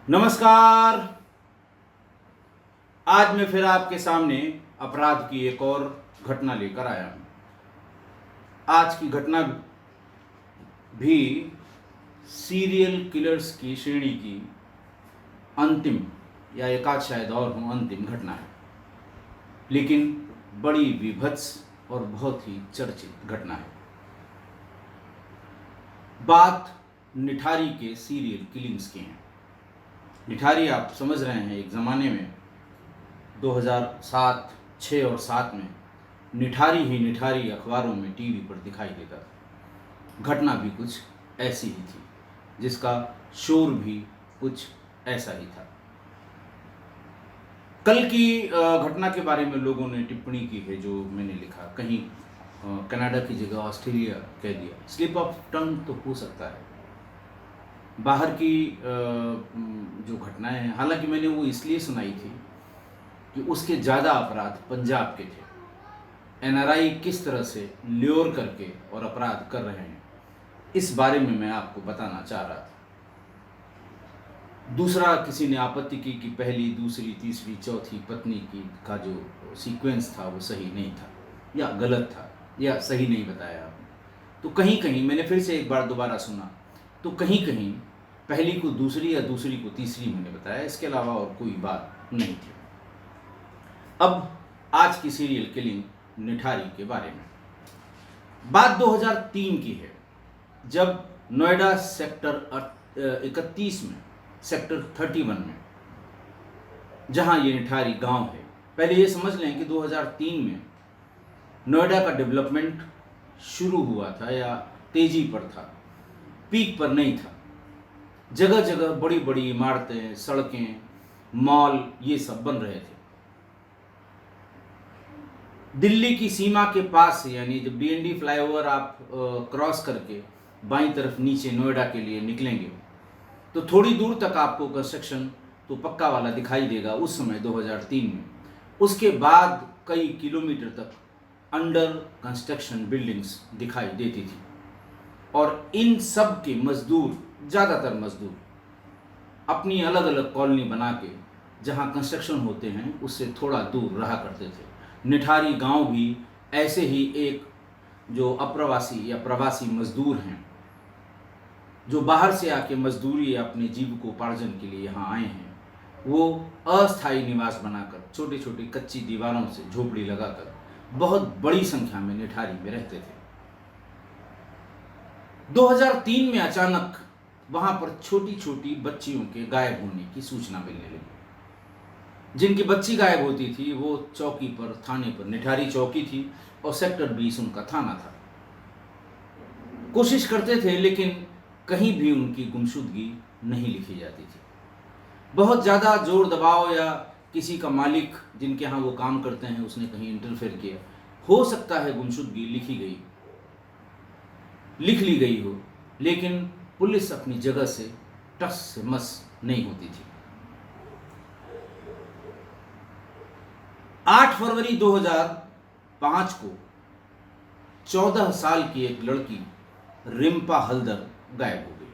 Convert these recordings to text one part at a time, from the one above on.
नमस्कार। आज मैं फिर आपके सामने अपराध की एक और घटना लेकर आया हूं। आज की घटना भी सीरियल किलर्स की श्रेणी की अंतिम या एकाध शायद और हो अंतिम घटना है, लेकिन बड़ी विभत्स और बहुत ही चर्चित घटना है। बात निठारी के सीरियल किलिंग्स की है। निठारी आप समझ रहे हैं, एक ज़माने में 2007, 6 और 7 में निठारी ही निठारी अखबारों में टीवी पर दिखाई देता था। घटना भी कुछ ऐसी ही थी, जिसका शोर भी कुछ ऐसा ही था। कल की घटना के बारे में लोगों ने टिप्पणी की है जो मैंने लिखा। कहीं कनाडा की जगह ऑस्ट्रेलिया कह दिया। स्लिप ऑफ टंग तो हो सकता है। बाहर की जो घटनाएं हैं, हालांकि मैंने वो इसलिए सुनाई थी कि उसके ज़्यादा अपराध पंजाब के थे। एनआरआई किस तरह से ल्योर करके और अपराध कर रहे हैं, इस बारे में मैं आपको बताना चाह रहा था। दूसरा, किसी ने आपत्ति की कि पहली, दूसरी, तीसरी, चौथी पत्नी की का जो सीक्वेंस था वो सही नहीं था, या गलत था, या सही नहीं बताया आपने। तो कहीं कहीं मैंने फिर से एक बार दोबारा सुना, तो कहीं कहीं पहली को दूसरी या दूसरी को तीसरी मैंने बताया। इसके अलावा और कोई बात नहीं थी। अब आज की सीरियल किलिंग निठारी के बारे में। बात 2003 की है, जब नोएडा सेक्टर 31 में, सेक्टर 31 में, जहां ये निठारी गांव है। पहले ये समझ लें कि 2003 में नोएडा का डेवलपमेंट शुरू हुआ था या तेजी पर था, पीक पर नहीं था। जगह जगह बड़ी बड़ी इमारतें, सड़कें, मॉल, ये सब बन रहे थे। दिल्ली की सीमा के पास, यानी जब डीएनडी फ्लाईओवर आप क्रॉस करके बाईं तरफ नीचे नोएडा के लिए निकलेंगे, तो थोड़ी दूर तक आपको कंस्ट्रक्शन तो पक्का वाला दिखाई देगा उस समय 2003 में। उसके बाद कई किलोमीटर तक अंडर कंस्ट्रक्शन बिल्डिंग्स दिखाई देती थी, और इन सब के मजदूर, ज़्यादातर मजदूर, अपनी अलग अलग कॉलोनी बना के जहाँ कंस्ट्रक्शन होते हैं उससे थोड़ा दूर रहा करते थे। निठारी गांव भी ऐसे ही एक जो अप्रवासी या प्रवासी मजदूर हैं, जो बाहर से आके मजदूरी या अपने जीविकोपार्जन के लिए यहाँ आए हैं, वो अस्थायी निवास बनाकर छोटी छोटी कच्ची दीवारों से झोपड़ी लगाकर बहुत बड़ी संख्या में निठारी में रहते थे। 2003 में अचानक वहां पर छोटी छोटी बच्चियों के गायब होने की सूचना मिलने लगी। जिनकी बच्ची गायब होती थी वो चौकी पर, थाने पर, निठारी चौकी थी और सेक्टर 20 उनका थाना था। कोशिश करते थे, लेकिन कहीं भी उनकी गुमशुदगी नहीं लिखी जाती थी। बहुत ज़्यादा जोर दबाव या किसी का मालिक जिनके यहाँ वो काम करते हैं उसने कहीं इंटरफेयर किया, हो सकता है गुमशुदगी लिख ली गई हो, लेकिन पुलिस अपनी जगह से टस से मस नहीं होती थी। 8 फरवरी 2005 को 14 साल की एक लड़की रिम्पा हल्दर गायब हो गई।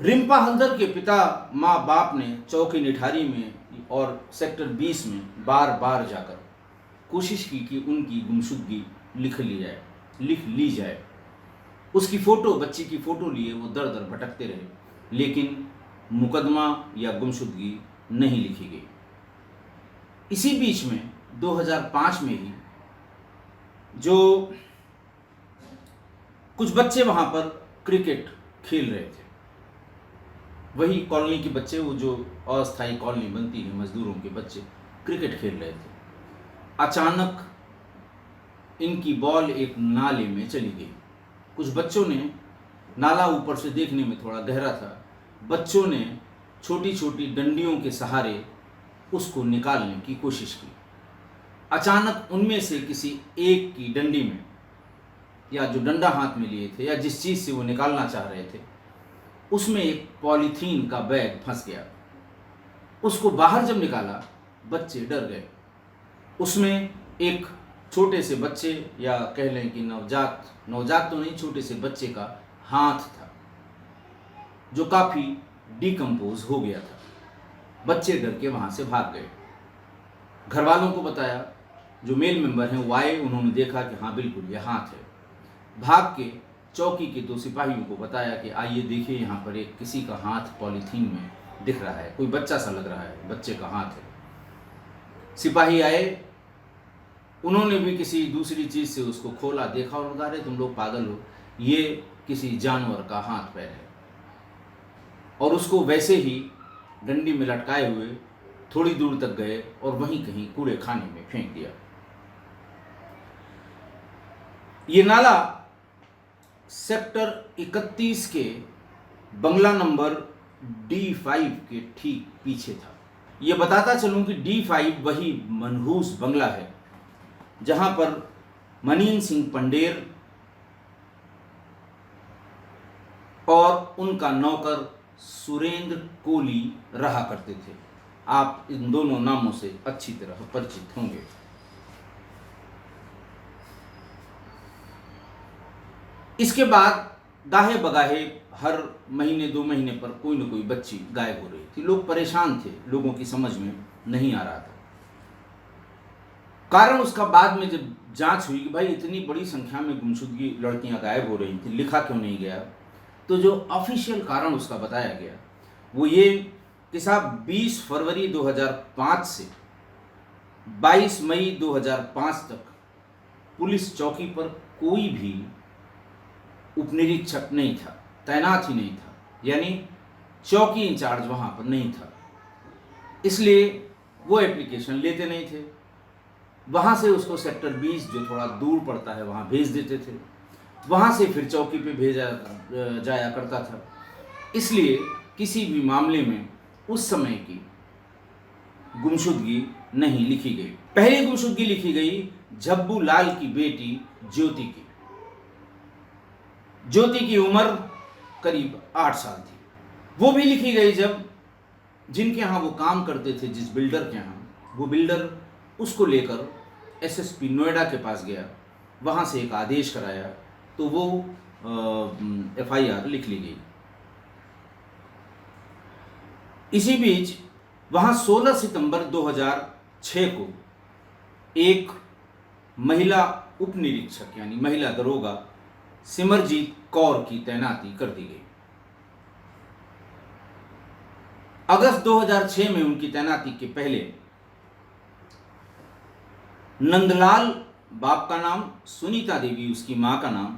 रिम्पा हल्दर के पिता, माँ बाप ने चौकी निठारी में और सेक्टर 20 में बार बार जाकर कोशिश की कि उनकी गुमशुदगी लिख ली जाए। उसकी फ़ोटो, बच्ची की फ़ोटो लिए वो दर दर भटकते रहे, लेकिन मुकदमा या गुमशुदगी नहीं लिखी गई। इसी बीच में 2005 में ही जो कुछ बच्चे वहाँ पर क्रिकेट खेल रहे थे, वही कॉलोनी के बच्चे, वो जो अस्थायी कॉलोनी बनती है मजदूरों के बच्चे, क्रिकेट खेल रहे थे। अचानक इनकी बॉल एक नाले में चली गई। कुछ बच्चों ने, नाला ऊपर से देखने में थोड़ा गहरा था, बच्चों ने छोटी छोटी डंडियों के सहारे उसको निकालने की कोशिश की। अचानक उनमें से किसी एक की डंडी में, या जो डंडा हाथ में लिए थे या जिस चीज़ से वो निकालना चाह रहे थे, उसमें एक पॉलीथीन का बैग फंस गया। उसको बाहर जब निकाला, बच्चे डर गए। उसमें एक छोटे से बच्चे, या कह लें कि नवजात तो नहीं, छोटे से बच्चे का हाथ था। जो काफ़ी डिकम्पोज हो गया था। बच्चे डर के वहाँ से भाग गए। घर वालों को बताया, जो मेल मेंबर हैं वो आए, उन्होंने देखा कि हाँ बिल्कुल ये हाथ है। भाग के चौकी के 2 सिपाहियों को बताया कि आइए देखिए, यहाँ पर एक किसी का हाथ पॉलीथीन में दिख रहा है, कोई बच्चा सा लग रहा है, बच्चे का हाथ है। सिपाही आए, उन्होंने भी किसी दूसरी चीज़ से उसको खोला, देखा और बता रहे तुम लोग पागल हो, ये किसी जानवर का हाथ पैर है। और उसको वैसे ही डंडी में लटकाए हुए थोड़ी दूर तक गए और वहीं कहीं कूड़े खाने में फेंक दिया। ये नाला सेक्टर 31 के बंगला नंबर D5 के ठीक पीछे था। ये बताता चलूं कि D5 वही मनहूस बंगला है जहां पर मनीन सिंह पंडेर और उनका नौकर सुरेंद्र कोली रहा करते थे। आप इन दोनों नामों से अच्छी तरह परिचित होंगे। इसके बाद दाहे बगाहे हर महीने 2 महीने पर कोई न कोई बच्ची गायब हो रही थी। लोग परेशान थे, लोगों की समझ में नहीं आ रहा था। कारण उसका बाद में जब जांच हुई कि भाई इतनी बड़ी संख्या में गुमशुदगी लड़कियां गायब हो रही थी, लिखा क्यों नहीं गया, तो जो ऑफिशियल कारण उसका बताया गया वो ये कि साहब 20 फरवरी 2005 से 22 मई 2005 तक पुलिस चौकी पर कोई भी उपनिरीक्षक नहीं था, तैनात ही नहीं था, यानी चौकी इंचार्ज वहाँ पर नहीं था, इसलिए वो एप्लीकेशन लेते नहीं थे। वहाँ से उसको सेक्टर 20 जो थोड़ा दूर पड़ता है वहाँ भेज देते थे, वहाँ से फिर चौकी पे भेजा जाया करता था। इसलिए किसी भी मामले में उस समय की गुमशुदगी नहीं लिखी गई। पहली गुमशुदगी लिखी गई झब्बू लाल की बेटी ज्योति की। ज्योति की उम्र करीब 8 साल थी। वो भी लिखी गई जब जिनके यहाँ वो काम करते थे, जिस बिल्डर के यहाँ, वो बिल्डर उसको लेकर एसएसपी नोएडा के पास गया, वहाँ से एक आदेश कराया, तो वो एफआईआर लिख ली गई। इसी बीच वहाँ 16 सितंबर 2006 को एक महिला उप निरीक्षक यानी महिला दरोगा सिमरजीत कौर की तैनाती कर दी गई। अगस्त 2006 में उनकी तैनाती के पहले नंदलाल बाप का नाम, सुनीता देवी उसकी मां का नाम,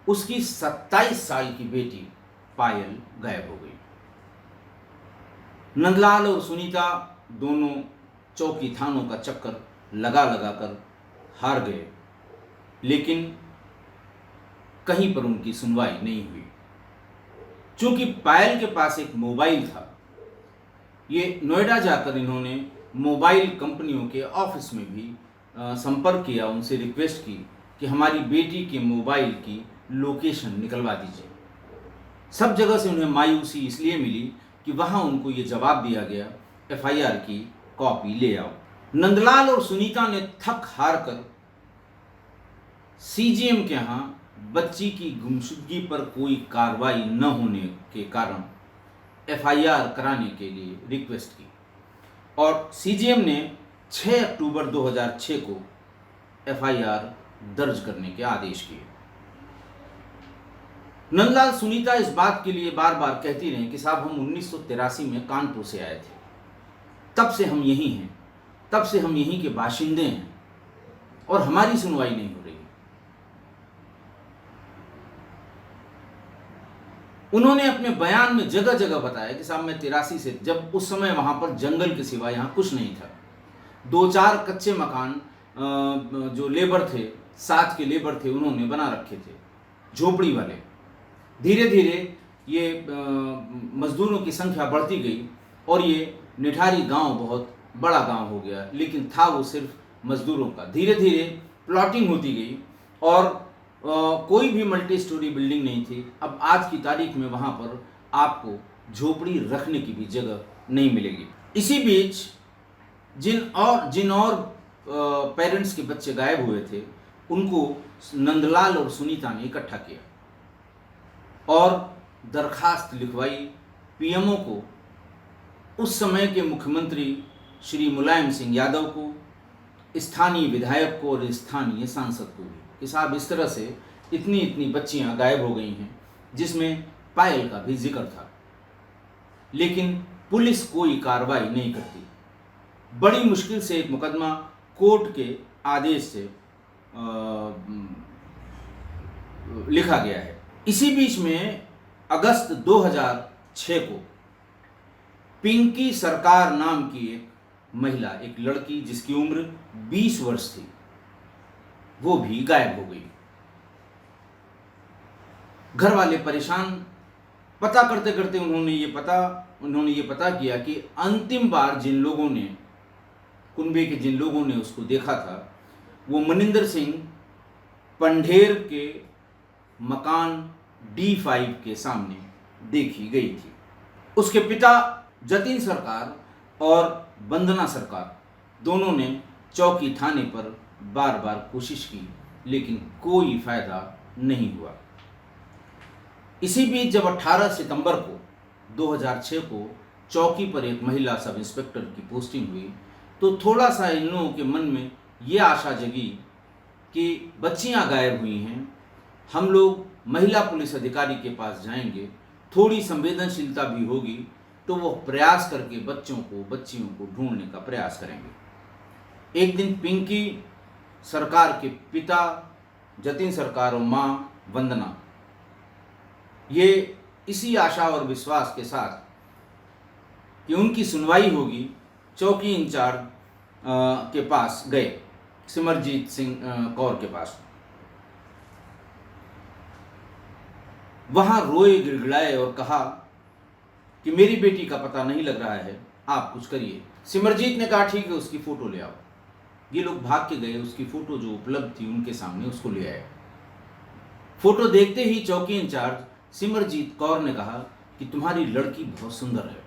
उसकी 27 साल की बेटी पायल गायब हो गई। नंदलाल और सुनीता दोनों चौकी थानों का चक्कर लगा लगा कर हार गए, लेकिन कहीं पर उनकी सुनवाई नहीं हुई। चूंकि पायल के पास एक मोबाइल था, ये नोएडा जाकर इन्होंने मोबाइल कंपनियों के ऑफिस में भी संपर्क किया, उनसे रिक्वेस्ट की कि हमारी बेटी के मोबाइल की लोकेशन निकलवा दीजिए। सब जगह से उन्हें मायूसी इसलिए मिली कि वहाँ उनको ये जवाब दिया गया, एफआईआर की कॉपी ले आओ। नंदलाल और सुनीता ने थक हार कर सीजीएम के यहाँ बच्ची की गुमशुदगी पर कोई कार्रवाई न होने के कारण एफआईआर कराने के लिए रिक्वेस्ट की और सीजीएम ने 6 अक्टूबर 2006 को एफआईआर दर्ज करने के आदेश किए। नंदलाल सुनीता इस बात के लिए बार बार कहती रही कि साहब हम 1983 में कानपुर से आए थे, तब से हम यहीं हैं, तब से हम यहीं के बाशिंदे हैं और हमारी सुनवाई नहीं हो रही। उन्होंने अपने बयान में जगह जगह बताया कि साहब मैं 83 से, जब उस समय वहां पर जंगल के सिवा यहाँ कुछ नहीं था, 2-4 कच्चे मकान जो लेबर थे, साथ के लेबर थे, उन्होंने बना रखे थे, झोपड़ी वाले। धीरे धीरे ये मजदूरों की संख्या बढ़ती गई और ये निठारी गांव बहुत बड़ा गांव हो गया, लेकिन था वो सिर्फ मजदूरों का। धीरे धीरे प्लॉटिंग होती गई और कोई भी मल्टी स्टोरी बिल्डिंग नहीं थी। अब आज की तारीख में वहाँ पर आपको झोपड़ी रखने की भी जगह नहीं मिलेगी। इसी बीच जिन और पेरेंट्स के बच्चे गायब हुए थे, उनको नंदलाल और सुनीता ने इकट्ठा किया और दरखास्त लिखवाई पीएमओ को, उस समय के मुख्यमंत्री श्री मुलायम सिंह यादव को, स्थानीय विधायक को और स्थानीय सांसद को भी, कि साहब इस तरह से इतनी इतनी बच्चियां गायब हो गई हैं, जिसमें पायल का भी जिक्र था। लेकिन पुलिस कोई कार्रवाई नहीं करती। बड़ी मुश्किल से एक मुकदमा कोर्ट के आदेश से लिखा गया है। इसी बीच में अगस्त 2006 को पिंकी सरकार नाम की एक महिला, एक लड़की जिसकी उम्र 20 वर्ष थी, वो भी गायब हो गई। घर वाले परेशान, पता करते करते उन्होंने ये पता किया कि अंतिम बार जिन लोगों ने, कुनबे के जिन लोगों ने उसको देखा था, वो मनिंदर सिंह पंढेर के मकान D5 के सामने देखी गई थी। उसके पिता जतिन सरकार और वंदना सरकार दोनों ने चौकी थाने पर बार बार कोशिश की, लेकिन कोई फायदा नहीं हुआ। इसी बीच जब 18 सितंबर को 2006 को चौकी पर एक महिला सब इंस्पेक्टर की पोस्टिंग हुई, तो थोड़ा सा इन लोगों के मन में ये आशा जगी कि बच्चियां गायब हुई हैं, हम लोग महिला पुलिस अधिकारी के पास जाएंगे, थोड़ी संवेदनशीलता भी होगी तो वो प्रयास करके बच्चियों को ढूंढने का प्रयास करेंगे। एक दिन पिंकी सरकार के पिता जतिन सरकार और माँ वंदना, ये इसी आशा और विश्वास के साथ कि उनकी सुनवाई होगी, चौकी इंचार्ज के पास गए, सिमरजीत सिंह कौर के पास। वहां रोए गिड़गिड़ाए और कहा कि मेरी बेटी का पता नहीं लग रहा है, आप कुछ करिए। सिमरजीत ने कहा ठीक है, उसकी फोटो ले आओ। ये लोग भाग के गए, उसकी फोटो जो उपलब्ध थी उनके सामने, उसको ले आए। फोटो देखते ही चौकी इंचार्ज सिमरजीत कौर ने कहा कि तुम्हारी लड़की बहुत सुंदर है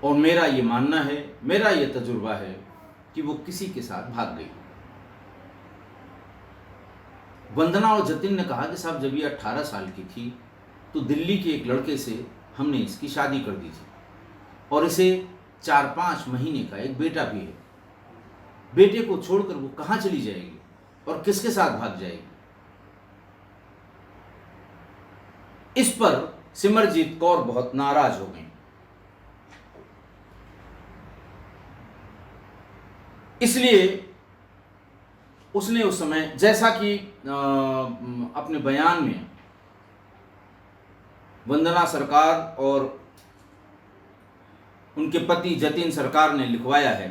और मेरा ये मानना है, मेरा ये तजुर्बा है कि वो किसी के साथ भाग गई। वंदना और जतिन ने कहा कि साहब जब ये 18 साल की थी तो दिल्ली के एक लड़के से हमने इसकी शादी कर दी थी और इसे 4-5 महीने का एक बेटा भी है। बेटे को छोड़कर वो कहाँ चली जाएगी और किसके साथ भाग जाएगी? इस पर सिमरजीत कौर बहुत नाराज हो गई। इसलिए उसने उस समय, जैसा कि अपने बयान में वंदना सरकार और उनके पति जतिन सरकार ने लिखवाया है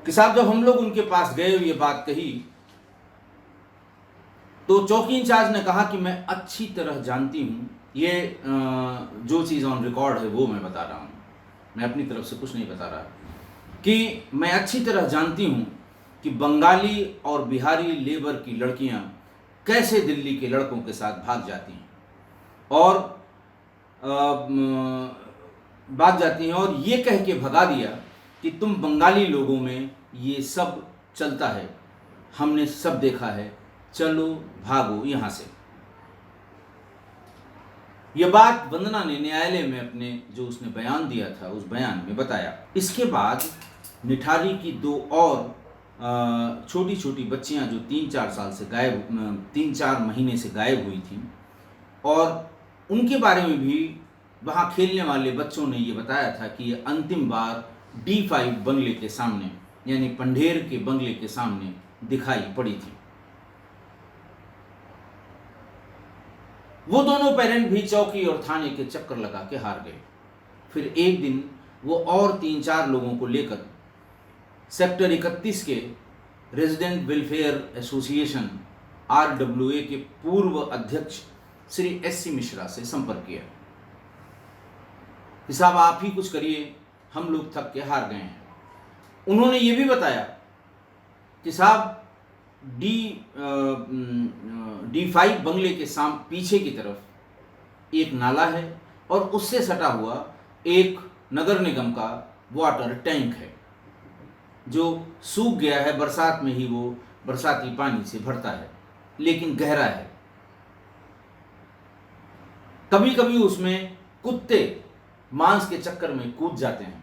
कि साहब जब हम लोग उनके पास गए ये बात कही तो चौकी इंचार्ज ने कहा कि मैं अच्छी तरह जानती हूं, ये जो चीज़ ऑन रिकॉर्ड है वो मैं बता रहा हूं, मैं अपनी तरफ से कुछ नहीं बता रहा, कि मैं अच्छी तरह जानती हूं कि बंगाली और बिहारी लेबर की लड़कियां कैसे दिल्ली के लड़कों के साथ भाग जाती हैं और ये कह के भगा दिया कि तुम बंगाली लोगों में ये सब चलता है, हमने सब देखा है, चलो भागो यहाँ से। यह बात वंदना ने न्यायालय में अपने जो उसने बयान दिया था उस बयान में बताया। इसके बाद निठारी की 2 और छोटी छोटी बच्चियां जो 3-4 साल से 3-4 महीने से गायब हुई थी, और उनके बारे में भी वहाँ खेलने वाले बच्चों ने ये बताया था कि ये अंतिम बार D5 बंगले के सामने, यानी पंढेर के बंगले के सामने दिखाई पड़ी थी। वो दोनों पेरेंट भी चौकी और थाने के चक्कर लगा के हार गए। फिर एक दिन वो और 3-4 लोगों को लेकर सेक्टर 31 के रेजिडेंट वेलफेयर एसोसिएशन RWA के पूर्व अध्यक्ष श्री SC मिश्रा से संपर्क किया कि साहब आप ही कुछ करिए, हम लोग थक के हार गए हैं। उन्होंने ये भी बताया कि साहब D5 बंगले के पीछे की तरफ एक नाला है और उससे सटा हुआ एक नगर निगम का वाटर टैंक है जो सूख गया है, बरसात में ही वो बरसाती पानी से भरता है, लेकिन गहरा है। कभी कभी उसमें कुत्ते मांस के चक्कर में कूद जाते हैं।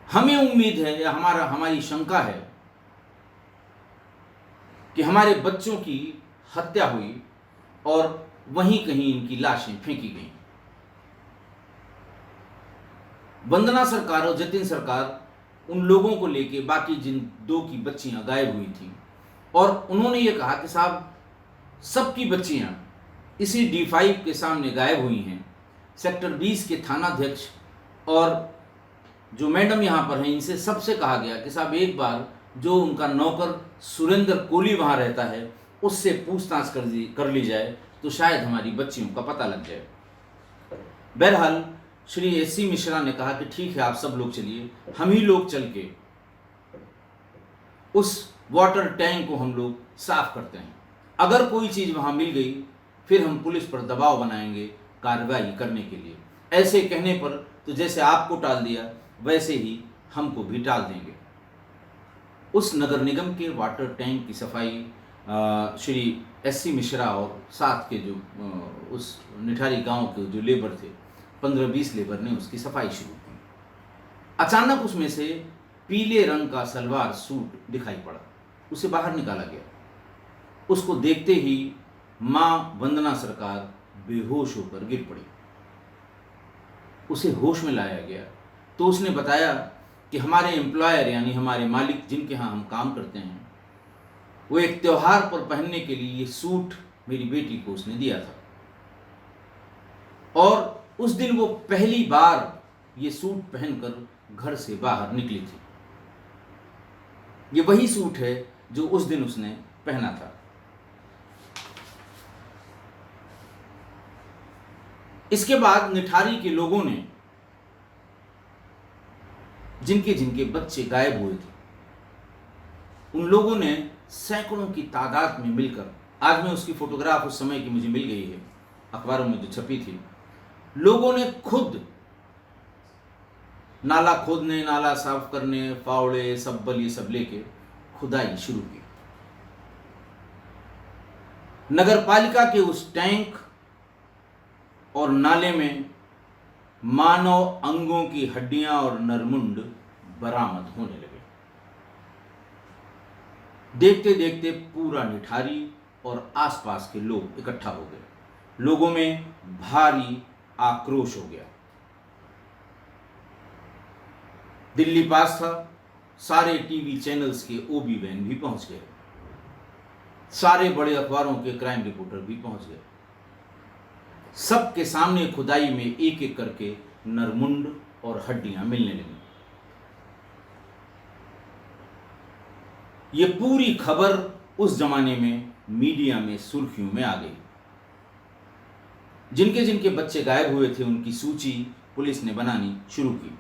हमें उम्मीद है या हमारी शंका है कि हमारे बच्चों की हत्या हुई और वहीं कहीं इनकी लाशें फेंकी गईं। वंदना सरकार और जतिन सरकार उन लोगों को लेके, बाकी जिन 2 की बच्चियां गायब हुई थी, और उन्होंने ये कहा कि साहब सबकी बच्चियां इसी D5 के सामने गायब हुई हैं। सेक्टर 20 के थानाध्यक्ष और जो मैडम यहाँ पर हैं, इनसे सबसे कहा गया कि साहब एक बार जो उनका नौकर सुरेंद्र कोहली वहाँ रहता है उससे पूछताछ कर ली जाए तो शायद हमारी बच्चियों का पता लग जाए। बहरहाल श्री SC मिश्रा ने कहा कि ठीक है, आप सब लोग चलिए, हम ही लोग चल के उस वाटर टैंक को हम लोग साफ करते हैं। अगर कोई चीज़ वहाँ मिल गई फिर हम पुलिस पर दबाव बनाएंगे कार्रवाई करने के लिए। ऐसे कहने पर तो जैसे आपको टाल दिया वैसे ही हमको भी टाल देंगे। उस नगर निगम के वाटर टैंक की सफाई श्री SC मिश्रा और साथ के जो उस निठारी गांव के जो लेबर थे, 15-20 लेबर ने उसकी सफाई शुरू की। अचानक उसमें से पीले रंग का सलवार सूट दिखाई पड़ा, उसे बाहर निकाला गया। उसको देखते ही मां वंदना सरकार बेहोश होकर गिर पड़ी। उसे होश में लाया गया तो उसने बताया कि हमारे एम्प्लॉयर यानी हमारे मालिक जिनके यहाँ हम काम करते हैं, वो एक त्योहार पर पहनने के लिए ये सूट मेरी बेटी को उसने दिया था, और उस दिन वो पहली बार ये सूट पहनकर घर से बाहर निकली थी। ये वही सूट है जो उस दिन उसने पहना था। इसके बाद निठारी के लोगों ने, जिनके जिनके बच्चे गायब हुए थे, उन लोगों ने सैकड़ों की तादाद में मिलकर, आज में उसकी फोटोग्राफ उस समय की मुझे मिल गई है, अखबारों में जो छपी थी, लोगों ने खुद नाला खोदने, नाला साफ करने, फावड़े, सब्बल ये सब लेके खुदाई शुरू की। नगर पालिका के उस टैंक और नाले में मानव अंगों की हड्डियां और नरमुंड बरामद होने लगे। देखते देखते पूरा निठारी और आसपास के लोग इकट्ठा हो गए। लोगों में भारी आक्रोश हो गया। दिल्ली पास था, सारे टीवी चैनल्स के OB वैन भी पहुंच गए, सारे बड़े अखबारों के क्राइम रिपोर्टर भी पहुंच गए। सबके सामने खुदाई में एक एक करके नरमुंड और हड्डियां मिलने लगी। ये पूरी खबर उस जमाने में मीडिया में सुर्खियों में आ गई। जिनके जिनके बच्चे गायब हुए थे उनकी सूची पुलिस ने बनानी शुरू की।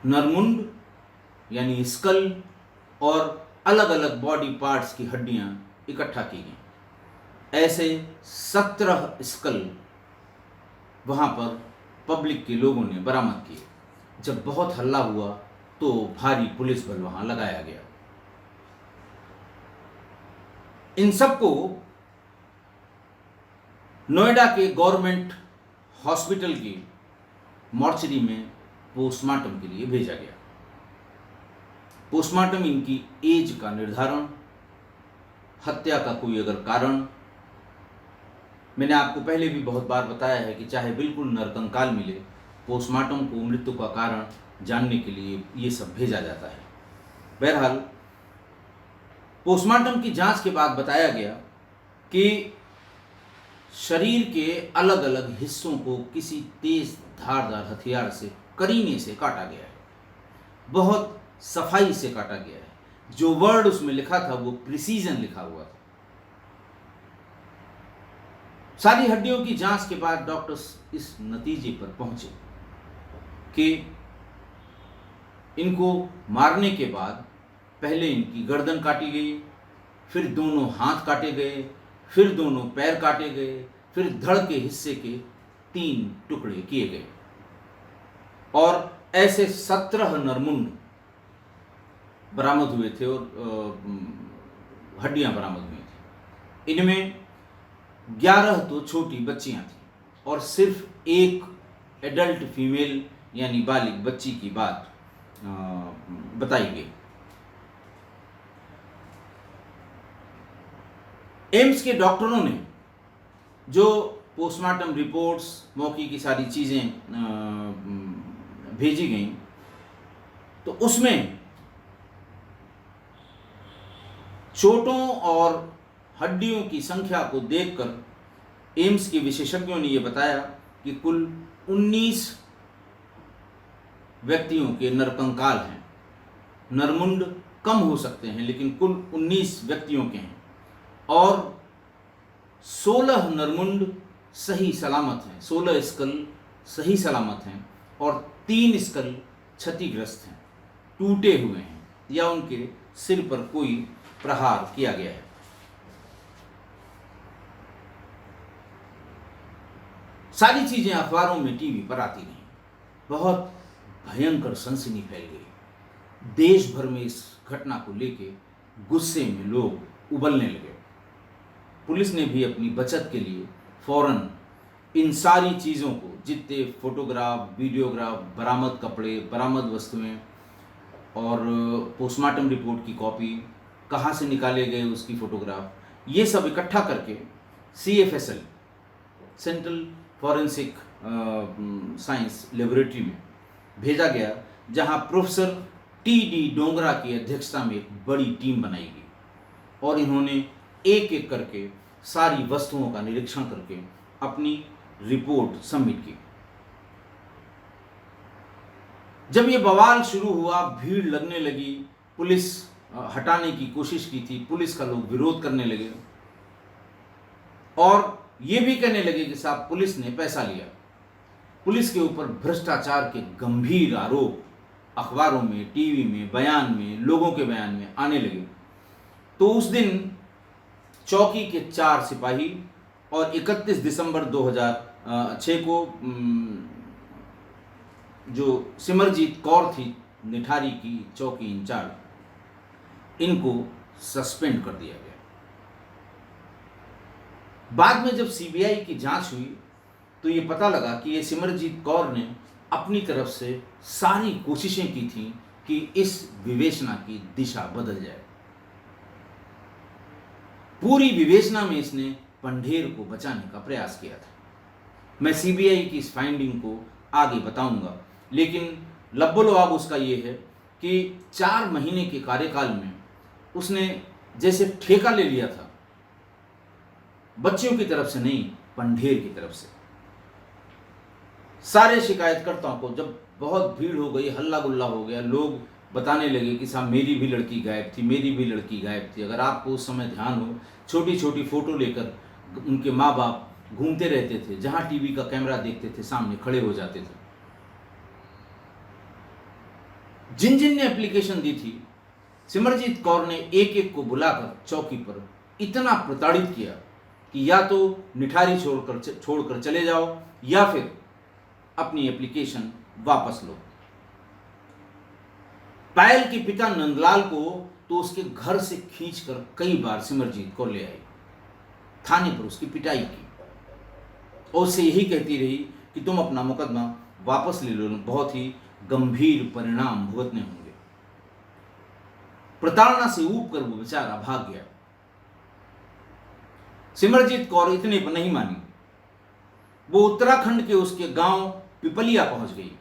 नरमुंड यानी स्कल और अलग अलग बॉडी पार्ट्स की हड्डियां इकट्ठा की गई। ऐसे 17 स्कल वहां पर पब्लिक के लोगों ने बरामद किए। जब बहुत हल्ला हुआ तो भारी पुलिस बल वहां लगाया गया। इन सबको नोएडा के गवर्नमेंट हॉस्पिटल की मॉर्चरी में पोस्टमार्टम के लिए भेजा गया। पोस्टमार्टम इनकी एज का निर्धारण, हत्या का कोई अगर कारण, मैंने आपको पहले भी बहुत बार बताया है कि चाहे बिल्कुल नरकंकाल मिले, पोस्टमार्टम को मृत्यु का कारण जानने के लिए ये सब भेजा जाता है। बहरहाल पोस्टमार्टम की जांच के बाद बताया गया कि शरीर के अलग अलग हिस्सों को किसी तेज धारदार हथियार से, करीने से काटा गया है। बहुत सफाई से काटा गया है। जो वर्ड उसमें लिखा था वो प्रिसीजन लिखा हुआ था। सारी हड्डियों की जांच के बाद डॉक्टर्स इस नतीजे पर पहुंचे कि इनको मारने के बाद पहले इनकी गर्दन काटी गई, फिर दोनों हाथ काटे गए, फिर दोनों पैर काटे गए, फिर धड़ के हिस्से के 3 टुकड़े किए गए। और ऐसे 17 नरमुंड बरामद हुए थे और हड्डियां बरामद हुई थी। इनमें 11 तो छोटी बच्चियां थी और सिर्फ एक एडल्ट फीमेल यानी बालिग बच्ची की बात बताई गई। एम्स के डॉक्टरों ने जो पोस्टमार्टम रिपोर्ट्स, मौके की सारी चीज़ें भेजी गई, तो उसमें चोटों और हड्डियों की संख्या को देखकर एम्स के विशेषज्ञों ने यह बताया कि कुल 19 व्यक्तियों के नरकंकाल हैं। नरमुंड कम हो सकते हैं लेकिन कुल 19 व्यक्तियों के हैं और 16 नरमुंड सही सलामत हैं, 16 स्कल सही सलामत हैं और 3 स्कल क्षतिग्रस्त हैं, टूटे हुए हैं या उनके सिर पर कोई प्रहार किया गया है। सारी चीजें अखबारों में, टीवी पर आती रही। बहुत भयंकर सनसनी फैल गई। देश भर में इस घटना को लेके गुस्से में लोग उबलने लगे। पुलिस ने भी अपनी बचत के लिए फौरन इन सारी चीज़ों को, जितने फोटोग्राफ, वीडियोग्राफ, बरामद कपड़े, बरामद वस्तुएं और पोस्टमार्टम रिपोर्ट की कॉपी, कहाँ से निकाले गए उसकी फ़ोटोग्राफ, ये सब इकट्ठा करके CFSL, central forensic science laboratory में भेजा गया, जहां प्रोफेसर TD डोंगरा की अध्यक्षता में एक बड़ी टीम बनाई गई और इन्होंने एक एक करके सारी वस्तुओं का निरीक्षण करके अपनी रिपोर्ट सबमिट की। जब ये बवाल शुरू हुआ, भीड़ लगने लगी, पुलिस हटाने की कोशिश की थी, पुलिस का लोग विरोध करने लगे और ये भी कहने लगे कि साहब पुलिस ने पैसा लिया। पुलिस के ऊपर भ्रष्टाचार के गंभीर आरोप अखबारों में, टीवी में, बयान में, लोगों के बयान में आने लगे। तो उस दिन चौकी के 4 सिपाही और 31 दिसंबर 2006 को जो सिमरजीत कौर थी निठारी की चौकी इंचार्ज, इनको सस्पेंड कर दिया गया। बाद में जब CBI की जांच हुई तो ये पता लगा कि ये सिमरजीत कौर ने अपनी तरफ से सारी कोशिशें की थी कि इस विवेचना की दिशा बदल जाए। पूरी विवेचना में इसने पंढेर को बचाने का प्रयास किया था। मैं CBI की इस फाइंडिंग को आगे बताऊंगा, लेकिन लब्बो-लुआब उसका ये है कि 4 महीने के कार्यकाल में उसने जैसे ठेका ले लिया था, बच्चियों की तरफ से नहीं, पंढेर की तरफ से। सारे शिकायतकर्ताओं को जब बहुत भीड़ हो गई, हल्ला गुल्ला हो गया, लोग बताने लगे कि साहब मेरी भी लड़की गायब थी, मेरी भी लड़की गायब थी। अगर आपको उस समय ध्यान हो, छोटी छोटी फोटो लेकर उनके माँ बाप घूमते रहते थे, जहाँ टीवी का कैमरा देखते थे सामने खड़े हो जाते थे। जिन जिन ने एप्लीकेशन दी थी, सिमरजीत कौर ने एक एक को बुलाकर चौकी पर इतना प्रताड़ित किया कि या तो निठारी छोड़कर चले जाओ या फिर अपनी एप्लीकेशन वापस लो। पायल के पिता नंदलाल को तो उसके घर से खींचकर कई बार सिमरजीत कौर ले आई, थाने पर उसकी पिटाई की और उससे यही कहती रही कि तुम अपना मुकदमा वापस ले लो, बहुत ही गंभीर परिणाम भुगतने होंगे। प्रताड़ना से ऊब कर वो बेचारा भाग गया। सिमरजीत कौर इतने पर नहीं मानी, वो उत्तराखंड के उसके गांव पिपलिया पहुंच गई।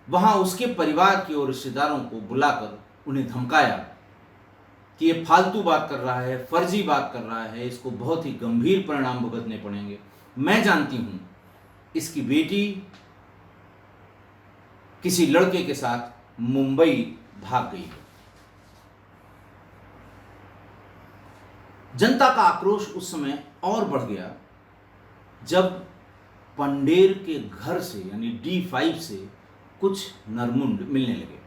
वहां उसके परिवार के और रिश्तेदारों को बुलाकर उन्हें धमकाया कि ये फालतू बात कर रहा है, फर्जी बात कर रहा है, इसको बहुत ही गंभीर परिणाम भुगतने पड़ेंगे। मैं जानती हूं इसकी बेटी किसी लड़के के साथ मुंबई भाग गई है। जनता का आक्रोश उस समय और बढ़ गया जब पंढेर के घर से यानी D5 से कुछ नरमुंड मिलने लगे।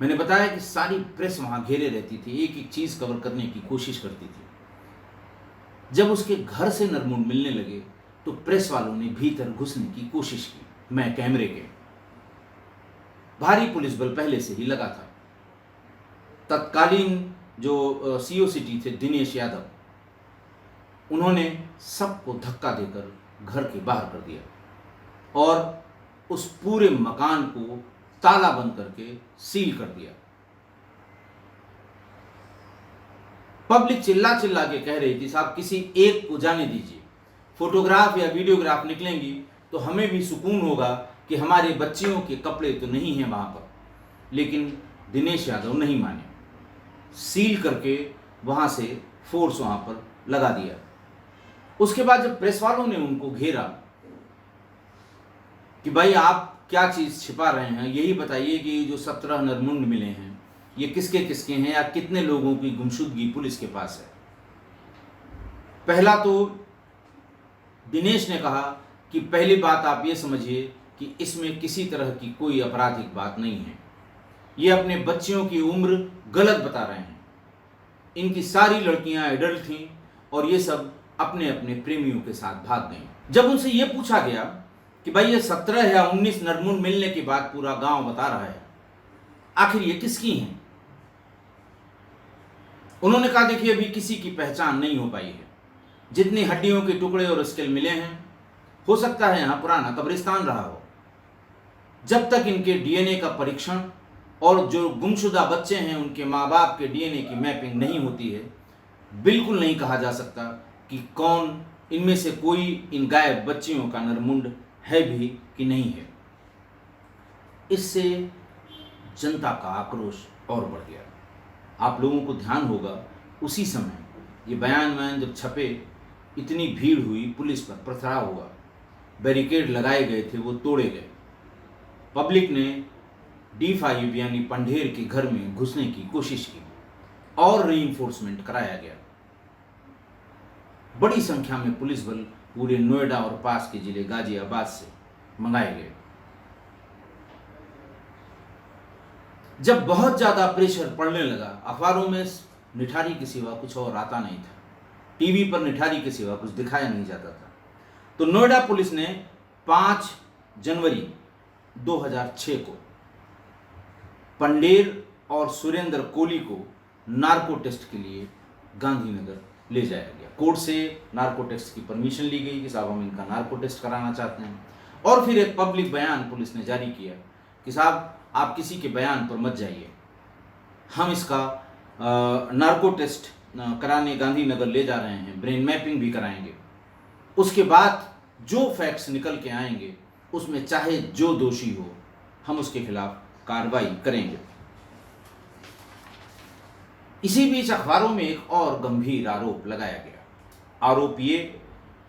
मैंने बताया कि सारी प्रेस वहां घेरे रहती थी, एक एक चीज कवर करने की कोशिश करती थी। जब उसके घर से नरमुंड मिलने लगे तो प्रेस वालों ने भीतर घुसने की कोशिश की, मैं कैमरे के। भारी पुलिस बल पहले से ही लगा था। तत्कालीन जो सीओ सिटी थे दिनेश यादव, उन्होंने सबको धक्का देकर घर के बाहर कर दिया और उस पूरे मकान को ताला बंद करके सील कर दिया। पब्लिक चिल्ला चिल्ला के कह रही थी साहब किसी एक को जाने दीजिए, फोटोग्राफ या वीडियोग्राफ निकलेंगी तो हमें भी सुकून होगा कि हमारे बच्चियों के कपड़े तो नहीं हैं वहां पर। लेकिन दिनेश यादव नहीं माने, सील करके वहां से फोर्स वहां पर लगा दिया। उसके बाद जब प्रेस वालों ने उनको घेरा कि भाई आप क्या चीज छिपा रहे हैं, यही बताइए कि जो 17 नरमुंड मिले हैं ये किसके किसके हैं या कितने लोगों की गुमशुदगी पुलिस के पास है। पहला तो दिनेश ने कहा कि पहली बात आप ये समझिए कि इसमें किसी तरह की कोई आपराधिक बात नहीं है, ये अपने बच्चियों की उम्र गलत बता रहे हैं। इनकी सारी लड़कियां एडल्ट थीं और ये सब अपने अपने प्रेमियों के साथ भाग गईं। जब उनसे ये पूछा गया कि भाई ये 17 या 19 नरमुंड मिलने के बाद पूरा गांव बता रहा है, आखिर ये किसकी हैं? उन्होंने कहा देखिए अभी किसी की पहचान नहीं हो पाई है। जितनी हड्डियों के टुकड़े और स्केल मिले हैं, हो सकता है यहां पुराना कब्रिस्तान रहा हो। जब तक इनके डीएनए का परीक्षण और जो गुमशुदा बच्चे हैं उनके माँ बाप के डीएनए की मैपिंग नहीं होती है, बिल्कुल नहीं कहा जा सकता कि कौन इनमें से कोई इन गायब बच्चियों का नरमुंड है भी कि नहीं है। इससे जनता का आक्रोश और बढ़ गया। आप लोगों को ध्यान होगा उसी समय ये बयान जब छपे, इतनी भीड़ हुई, पुलिस पर पथराव हुआ, बैरिकेड लगाए गए थे वो तोड़े गए। पब्लिक ने D5 यानी पंढेर के घर में घुसने की कोशिश की और रीइंफोर्समेंट कराया गया। बड़ी संख्या में पुलिस बल पूरे नोएडा और पास के जिले गाजियाबाद से मंगाए गए। जब बहुत ज्यादा प्रेशर पड़ने लगा, अखबारों में निठारी के सिवा कुछ और आता नहीं था, टीवी पर निठारी के सिवा कुछ दिखाया नहीं जाता था। तो नोएडा पुलिस ने 5 जनवरी 2006 को पंडेर और सुरेंद्र कोली को नार्को टेस्ट के लिए गांधीनगर ले जाया गया। कोर्ट से नार्को टेस्ट की परमिशन ली गई कि साहब हम इनका नार्को टेस्ट कराना चाहते हैं। और फिर एक पब्लिक बयान पुलिस ने जारी किया कि साहब आप किसी के बयान पर मत जाइए, हम इसका नार्को टेस्ट कराने गांधीनगर ले जा रहे हैं, ब्रेन मैपिंग भी कराएंगे। उसके बाद जो फैक्ट्स निकल के आएंगे उसमें चाहे जो दोषी हो हम उसके खिलाफ कार्रवाई करेंगे। इसी बीच अखबारों में एक और गंभीर आरोप लगाया गया। आरोप ये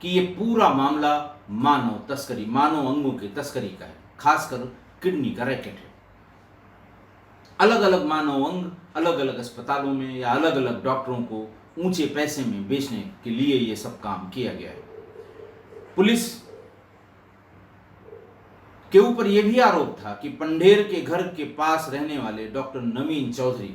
कि ये पूरा मामला मानव तस्करी, मानव अंगों की तस्करी का है, खासकर किडनी का रैकेट है। अलग अलग मानव अंग अलग अलग अस्पतालों में या अलग अलग डॉक्टरों को ऊंचे पैसे में बेचने के लिए ये सब काम किया गया है। पुलिस के ऊपर यह भी आरोप था कि पंढेर के घर के पास रहने वाले डॉक्टर नवीन चौधरी,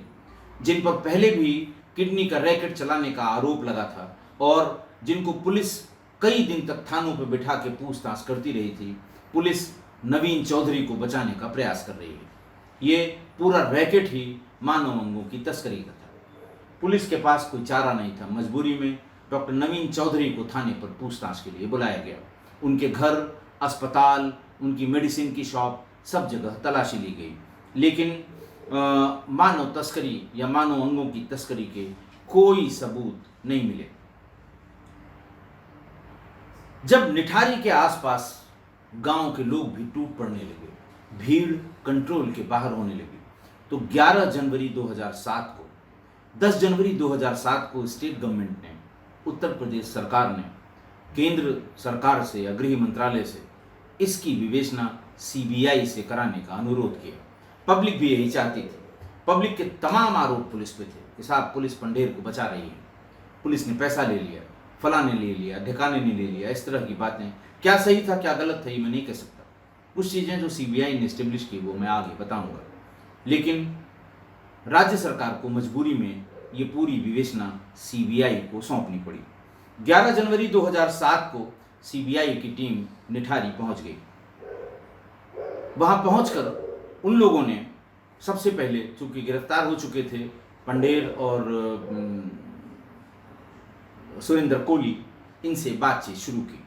जिन पर पहले भी किडनी का रैकेट चलाने का आरोप लगा था और जिनको पुलिस कई दिन तक थानों पर बिठा के पूछताछ करती रही थी, पुलिस नवीन चौधरी को बचाने का प्रयास कर रही है। ये पूरा रैकेट ही मानव अंगों की तस्करी का था। पुलिस के पास कोई चारा नहीं था, मजबूरी में डॉक्टर नवीन चौधरी को थाने पर पूछताछ के लिए बुलाया गया। उनके घर, अस्पताल, उनकी मेडिसिन की शॉप, सब जगह तलाशी ली गई, लेकिन मानव तस्करी या मानव अंगों की तस्करी के कोई सबूत नहीं मिले। जब निठारी के आसपास गांव के लोग भी टूट पड़ने लगे, भीड़ कंट्रोल के बाहर होने लगी, तो 11 जनवरी 2007 को 10 जनवरी 2007 को स्टेट गवर्नमेंट ने, उत्तर प्रदेश सरकार ने केंद्र सरकार से या गृह मंत्रालय से इसकी विवेचना सीबीआई से कराने का अनुरोध किया। पब्लिक भी यही चाहती थी। पब्लिक के तमाम आरोप पुलिस पे थे कि साहब पुलिस पंढेर को बचा रही है, पुलिस ने पैसा ले लिया, फलाने ले लिया, ढिकाने ने ले लिया, इस तरह की बातें। क्या सही था क्या गलत था ये मैं नहीं कह सकता। कुछ चीज़ें जो सीबीआई ने एस्टेब्लिश की वो मैं आगे बताऊंगा, लेकिन राज्य सरकार को मजबूरी में ये पूरी विवेचना सीबीआई को सौंपनी पड़ी। 11 जनवरी 2007 को सीबीआई की टीम निठारी पहुंच गई। वहां पहुंचकर उन लोगों ने सबसे पहले, चूंकि गिरफ्तार हो चुके थे पंडेर और सुरेंद्र कोली, इनसे बातचीत शुरू की।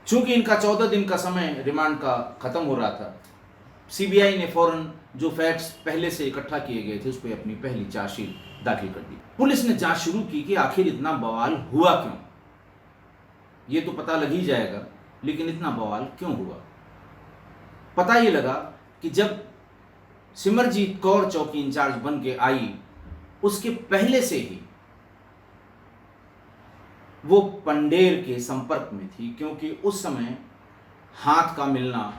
चूंकि इनका 14 दिन का समय रिमांड का खत्म हो रहा था, सीबीआई ने फौरन जो फैक्ट्स पहले से इकट्ठा किए गए थे उस पर अपनी पहली चार्जशीट दाखिल कर दी। पुलिस ने जांच शुरू की कि आखिर इतना बवाल हुआ क्यों। ये तो पता लग ही जाएगा, लेकिन इतना बवाल क्यों हुआ। पता ये लगा कि जब सिमरजीत कौर चौकी इंचार्ज बन के आई, उसके पहले से ही वो पंडेर के संपर्क में थी, क्योंकि उस समय हाथ का मिलना,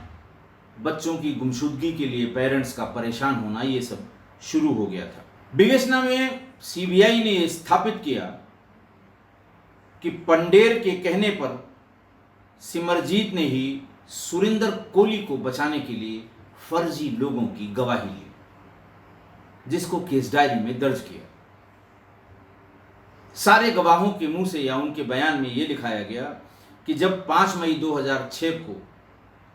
बच्चों की गुमशुदगी के लिए पेरेंट्स का परेशान होना, ये सब शुरू हो गया था। विवेचना में सीबीआई ने स्थापित किया कि पंडेर के कहने पर सिमरजीत ने ही सुरेंद्र कोली को बचाने के लिए फर्जी लोगों की गवाही ली, जिसको केस डायरी में दर्ज किया। सारे गवाहों के मुंह से या उनके बयान में यह दिखाया गया कि जब 5 मई 2006 को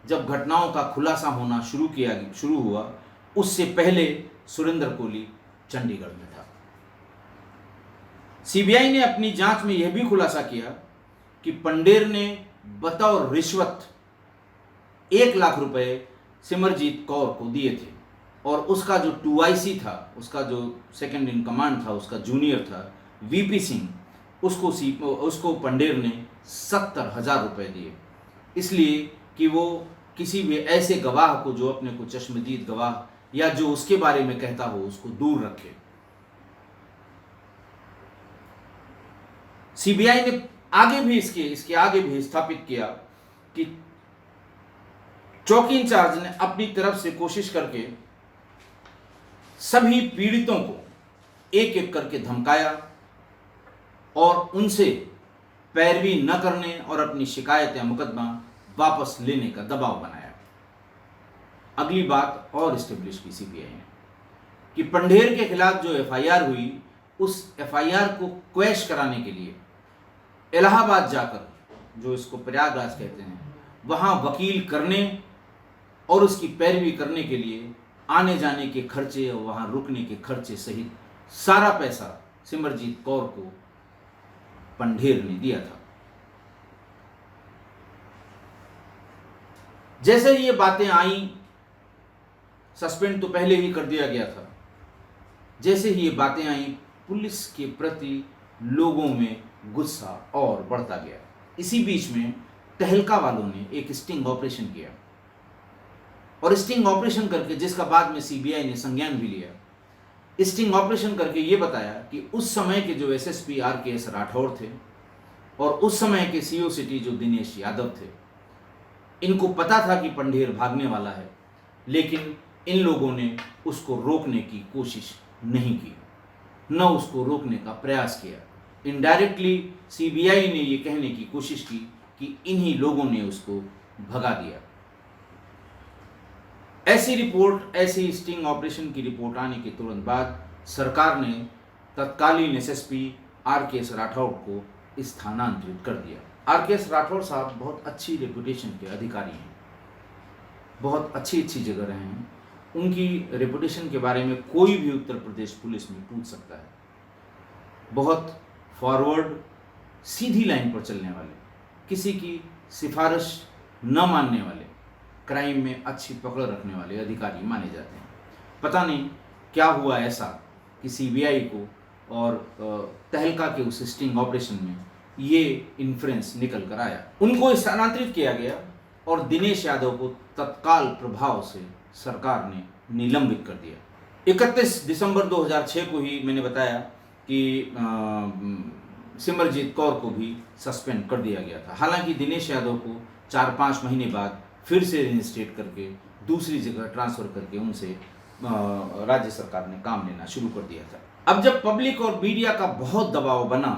जब घटनाओं का खुलासा होना शुरू हुआ, उससे पहले सुरेंद्र कोली चंडीगढ़ में था। सीबीआई ने अपनी जांच में यह भी खुलासा किया कि पंडेर ने बतौर रिश्वत 1 लाख रुपए सिमरजीत कौर को दिए थे, और उसका जो 2IC था, उसका जो सेकंड इन कमांड था, उसका जूनियर था वीपी सिंह, उसको पंडेर ने 70,000 रुपए दिए, इसलिए कि वो किसी भी ऐसे गवाह को जो अपने को चश्मदीद गवाह या जो उसके बारे में कहता हो उसको दूर रखे। सीबीआई ने आगे भी इसके आगे भी स्थापित किया कि चौकी इंचार्ज ने अपनी तरफ से कोशिश करके सभी पीड़ितों को एक एक करके धमकाया और उनसे पैरवी न करने और अपनी शिकायत या मुकदमा वापस लेने का दबाव बनाया। अगली बात और इस्टेब्लिश की सीबीआई ने कि पंडेर के खिलाफ जो एफआईआर हुई, उस एफआईआर को क्वैश कराने के लिए इलाहाबाद जाकर, जो इसको प्रयागराज कहते हैं, वहां वकील करने और उसकी पैरवी करने के लिए आने जाने के खर्चे और वहां रुकने के खर्चे सहित सारा पैसा सिमरजीत कौर को पंडेर ने दिया था। जैसे ही ये बातें आई, सस्पेंड तो पहले ही कर दिया गया था, जैसे ही ये बातें आई, पुलिस के प्रति लोगों में गुस्सा और बढ़ता गया। इसी बीच में तहलका वालों ने एक स्टिंग ऑपरेशन किया, और स्टिंग ऑपरेशन करके, जिसका बाद में सीबीआई ने संज्ञान भी लिया, स्टिंग ऑपरेशन करके ये बताया कि उस समय के जो एसएसपी RKS राठौर थे और उस समय के CO सिटी जो दिनेश यादव थे, इनको पता था कि पंडेर भागने वाला है, लेकिन इन लोगों ने उसको रोकने की कोशिश नहीं की, न उसको रोकने का प्रयास किया। इनडायरेक्टली सीबीआई ने ये कहने की कोशिश की कि इन्हीं लोगों ने उसको भगा दिया। ऐसी स्टिंग ऑपरेशन की रिपोर्ट आने के तुरंत बाद सरकार ने तत्कालीन एसएसपी RKS राठौर को स्थानांतरित कर दिया। RKS राठौर साहब बहुत अच्छी रेपुटेशन के अधिकारी हैं, बहुत अच्छी जगह रहे हैं। उनकी रेपुटेशन के बारे में कोई भी उत्तर प्रदेश पुलिस में पूछ सकता है। बहुत फॉरवर्ड, सीधी लाइन पर चलने वाले, किसी की सिफारिश न मानने वाले, क्राइम में अच्छी पकड़ रखने वाले अधिकारी माने जाते हैं। पता नहीं क्या हुआ ऐसा कि सीबीआई को और तहलका के उस स्टिंग ऑपरेशन में ये इन्फ्लुएंस निकल कर आया। उनको स्थानांतरित किया गया और दिनेश यादव को तत्काल प्रभाव से सरकार ने निलंबित कर दिया। 31 दिसंबर 2006 को ही मैंने बताया कि सिमरजीत कौर को भी सस्पेंड कर दिया गया था। हालांकि दिनेश यादव को 4-5 महीने बाद फिर से रिइंस्टेट करके दूसरी जगह ट्रांसफ़र करके उनसे राज्य सरकार ने काम लेना शुरू कर दिया था। अब जब पब्लिक और मीडिया का बहुत दबाव बना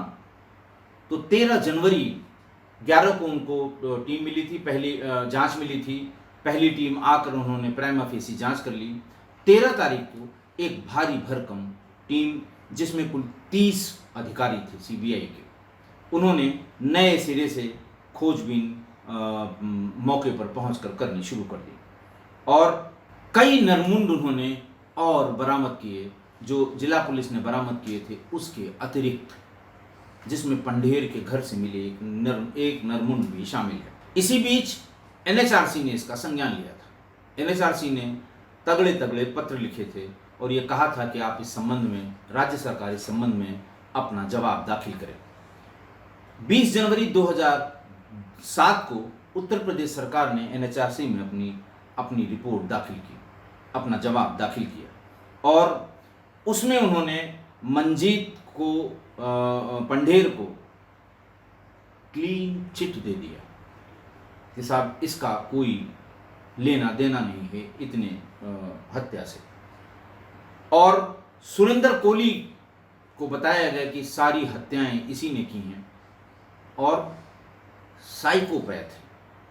तो 13 जनवरी 11 को उनको टीम मिली थी, पहली जांच मिली थी। पहली टीम आकर उन्होंने प्राइमा फेसी जांच कर ली। 13 तारीख को एक भारी भरकम टीम, जिसमें कुल 30 अधिकारी थे सीबीआई के, उन्होंने नए सिरे से खोजबीन मौके पर पहुंचकर करनी शुरू कर दी। और कई नरमुंड उन्होंने और बरामद किए, जो जिला पुलिस ने बरामद किए थे उसके अतिरिक्त, जिसमें पंढेर के घर से मिले एक नरमुंड भी शामिल है। इसी बीच एनएचआरसी ने इसका संज्ञान लिया था। एनएचआरसी ने तगड़े तगड़े पत्र लिखे थे और ये कहा था कि आप इस संबंध में, राज्य सरकार इस संबंध में अपना जवाब दाखिल करें। 20 जनवरी 2007 को उत्तर प्रदेश सरकार ने एनएचआरसी में अपनी रिपोर्ट दाखिल की, अपना जवाब दाखिल किया और उसमें उन्होंने मंजीत को, पंढेर को क्लीन चिट दे दिया कि साहब इसका कोई लेना देना नहीं है इतने हत्या से। और सुरेंद्र कोली को बताया गया कि सारी हत्याएं इसी ने की हैं और साइकोपैथ है,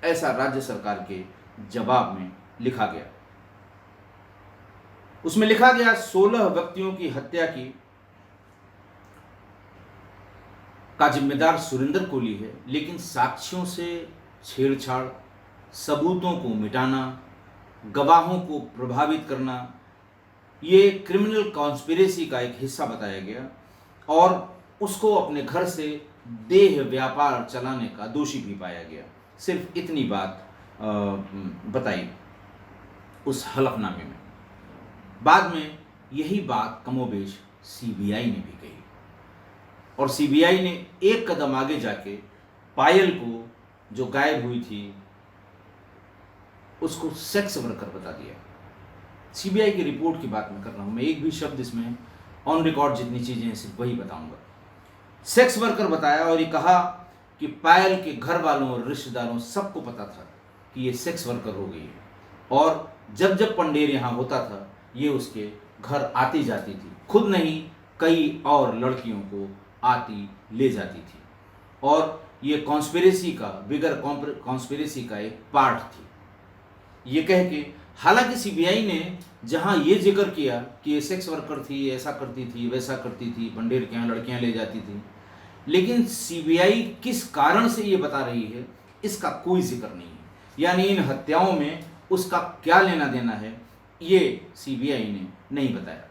ऐसा राज्य सरकार के जवाब में लिखा गया। उसमें लिखा गया 16 व्यक्तियों की हत्या का जिम्मेदार सुरेंद्र कोली है, लेकिन साक्ष्यों से छेड़छाड़, सबूतों को मिटाना, गवाहों को प्रभावित करना, ये क्रिमिनल कॉन्स्पिरेसी का एक हिस्सा बताया गया और उसको अपने घर से देह व्यापार चलाने का दोषी भी पाया गया। सिर्फ इतनी बात बताई उस हलफनामे में। बाद में यही बात कमोबेश सीबीआई ने भी कही और सीबीआई ने एक कदम आगे जाके पायल को, जो गायब हुई थी, उसको सेक्स वर्कर बता दिया। सीबीआई की रिपोर्ट की बात मैं कर रहा हूं, मैं एक भी शब्द इसमें ऑन रिकॉर्ड जितनी चीजें हैं सिर्फ वही बताऊंगा। सेक्स वर्कर बताया और ये कहा कि पायल के घर वालों और रिश्तेदारों सबको पता था कि ये सेक्स वर्कर हो गई है और जब जब पंढेर यहाँ होता था ये उसके घर आती जाती थी, खुद नहीं कई और लड़कियों को आती ले जाती थी और ये कॉन्स्पिरेसी का, बिगर कॉन्स्पिरेसी का एक पार्ट थी। ये कह के, हालांकि सीबीआई ने जहां ये जिक्र किया कि ये सेक्स वर्कर थी, ऐसा करती थी, वैसा करती थी, पंढेर के यहाँ लड़कियां ले जाती थी, लेकिन सीबीआई किस कारण से ये बता रही है इसका कोई जिक्र नहीं है। यानी इन हत्याओं में उसका क्या लेना देना है ये सीबीआई ने नहीं बताया।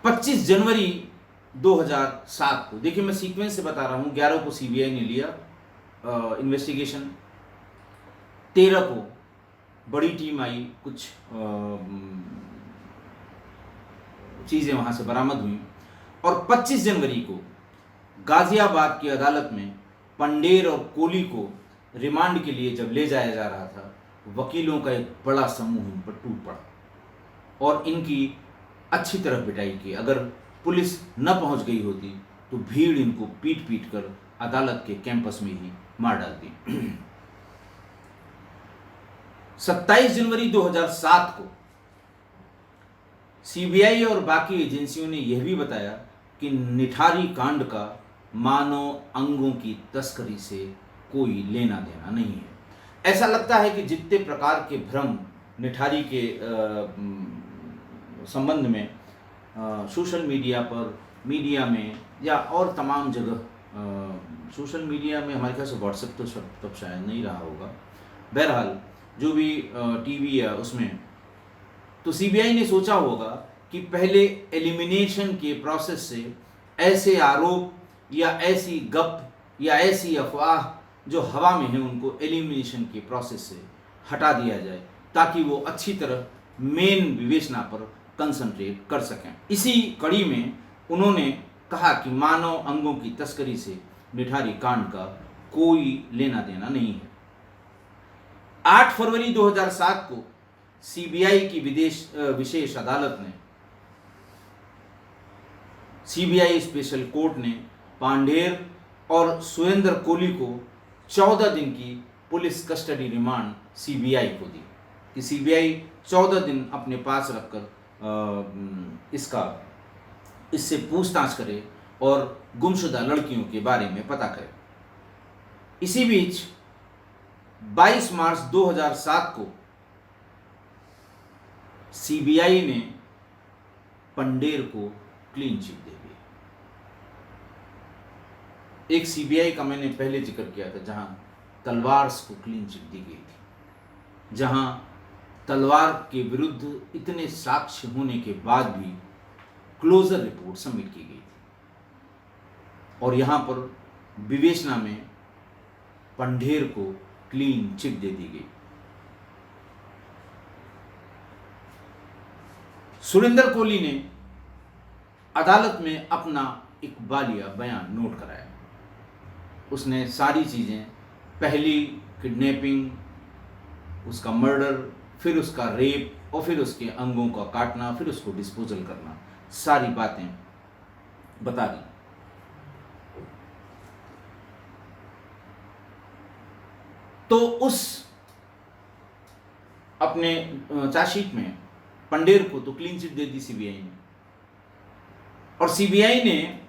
25 जनवरी 2007 को, देखिए मैं सीक्वेंस से बता रहा हूं, 11 को सीबीआई ने लिया इन्वेस्टिगेशन, 13 को बड़ी टीम आई, कुछ चीजें वहां से बरामद हुई और 25 जनवरी को गाजियाबाद की अदालत में पंढेर और कोली को रिमांड के लिए जब ले जाया जा रहा था, वकीलों का एक बड़ा समूह इन पर टूट पड़ा और इनकी अच्छी तरह पिटाई की। अगर पुलिस न पहुंच गई होती तो भीड़ इनको पीट पीट कर अदालत के कैंपस में ही मार डालती। 27 जनवरी 2007 को सीबीआई और बाकी एजेंसियों ने यह भी बताया कि निठारी कांड का मानव अंगों की तस्करी से कोई लेना देना नहीं है। ऐसा लगता है कि जितने प्रकार के भ्रम निठारी के संबंध में सोशल मीडिया पर, मीडिया में या और तमाम जगह, सोशल मीडिया में हमारे ख्याल से व्हाट्सएप तो तब शायद नहीं रहा होगा, बहरहाल जो भी टीवी या उसमें, तो सीबीआई ने सोचा होगा कि पहले एलिमिनेशन के प्रोसेस से ऐसे आरोप या ऐसी गप या ऐसी अफवाह जो हवा में है उनको एलिमिनेशन के प्रोसेस से हटा दिया जाए ताकि वो अच्छी तरह मेन विवेचना पर कंसंट्रेट कर सकें। इसी कड़ी में उन्होंने कहा कि मानव अंगों की तस्करी से निठारी कांड का कोई लेना देना नहीं है। 8 फरवरी 2007 को सीबीआई की विशेष अदालत ने, सीबीआई स्पेशल कोर्ट ने पांढेर और सुरेंद्र कोली को 14 दिन की पुलिस कस्टडी रिमांड सीबीआई को दी कि सीबीआई 14 दिन अपने पास रखकर इससे पूछताछ करे और गुमशुदा लड़कियों के बारे में पता करे। इसी बीच 22 मार्च 2007 को सीबीआई ने पंढेर को क्लीन चिट दे दी। एक सीबीआई का मैंने पहले जिक्र किया था जहां तलवार को क्लीन चिट दी गई थी, जहां तलवार के विरुद्ध इतने साक्ष्य होने के बाद भी क्लोजर रिपोर्ट सबमिट की गई थी, और यहां पर विवेचना में पंढेर को क्लीन चिट दे दी गई। सुरेंद्र कोहली ने अदालत में अपना एक बालिया बयान नोट कराया। उसने सारी चीजें, पहली किडनैपिंग, उसका मर्डर, फिर उसका रेप, और फिर उसके अंगों का काटना, फिर उसको डिस्पोजल करना, सारी बातें बता दी। तो उस अपने चार्जशीट में पंढेर को तो क्लीन चिट दे दी सीबीआई ने, और सीबीआई ने